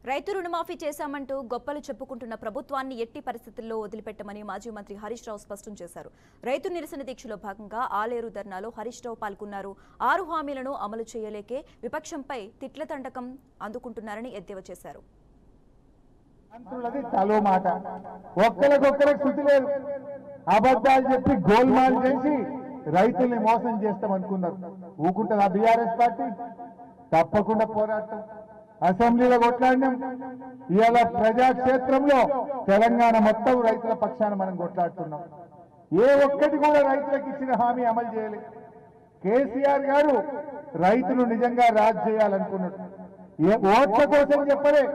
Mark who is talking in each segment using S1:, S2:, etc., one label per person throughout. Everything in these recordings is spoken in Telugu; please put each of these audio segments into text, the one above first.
S1: రైతు రుణమాఫీ చేశామంటూ గొప్పలు చెప్పుకుంటున్న ప్రభుత్వాన్ని ఎట్టి పరిస్థితుల్లో వదిలిపెట్టమని మాజీ మంత్రి హరీష్ రావు స్పష్టం చేశారు. రైతు నిరసన దీక్షలో భాగంగా ఆలేరు ధర్నాలో హరీష్ రావు పాల్గొన్నారు. 6 హామీలను అమలు చేయలేకే విపక్షంపై తిట్ల తండకం అందుకుంటున్నారని ఎద్దేవా చేశారు.
S2: అబద్ధాలు చెప్పి గోల్మాల్ చేసి రైతుల్ని మోసం చేస్తామనుకున్నారు. ఊకుంటుందా బీఆర్ఎస్ పార్టీ? తప్పకుండా పోరాటం. అసెంబ్లీలో కొట్లాడినాం. ఇవాళ ప్రజాక్షేత్రంలో తెలంగాణ మొత్తం రైతుల పక్షాన మనం కొట్లాడుతున్నాం. ఏ ఒక్కటి కూడా రైతులకు ఇచ్చిన హామీ అమలు చేయలేదు. కేసీఆర్ గారు రైతులు నిజంగా రాజు చేయాలనుకున్నాడు. ఓట్ల కోసం చెప్పలే,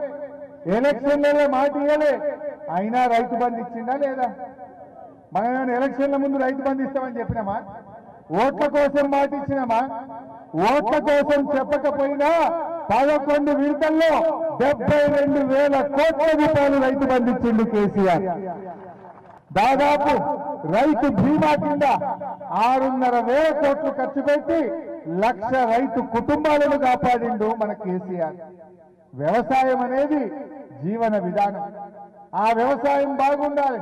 S2: ఎలక్షన్లలో మాట ఇవ్వలే. అయినా రైతు బంధు ఇచ్చిందా లేదా? మనం ఎలక్షన్ల ముందు రైతు బంధు ఇస్తామని చెప్పినామా? ఓట్ల కోసం మాట ఇచ్చినామా? ఓట్ల కోసం చెప్పకపోయినా 11 విడతల్లో 72,000 కోట్ల రూపాయలు రైతు బంధు ఇచ్చిండు కేసీఆర్. దాదాపు రైతు బీమా కింద 6,500 కోట్లు ఖర్చు పెట్టి 1,00,000 రైతు కుటుంబాలను కాపాడిండు మన కేసీఆర్. వ్యవసాయం అనేది జీవన విధానం. ఆ వ్యవసాయం బాగుండాలి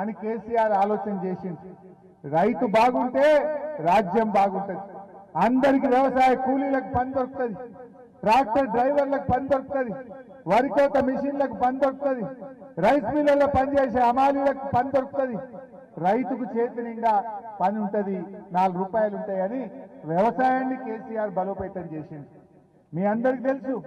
S2: అని కేసీఆర్ ఆలోచన చేసింది. రైతు బాగుంటే రాజ్యం బాగుంటుంది. అందరికి వ్యవసాయ కూలీలకు పని దొరుకుతుంది, ట్రాక్టర్ డ్రైవర్లకు పని దొరుకుతుంది, వరి కోత మిషన్లకు పని దొరుకుతుంది, రైస్ మిల్లుల్లో పనిచేసే హమాలీలకు పని దొరుకుతుంది. రైతుకు చేతి నిండా పని ఉంటుంది, 4 రూపాయలు ఉంటాయని వ్యవసాయాన్ని కేసీఆర్ బలోపేతం చేసింది. మీ అందరికి తెలుసు.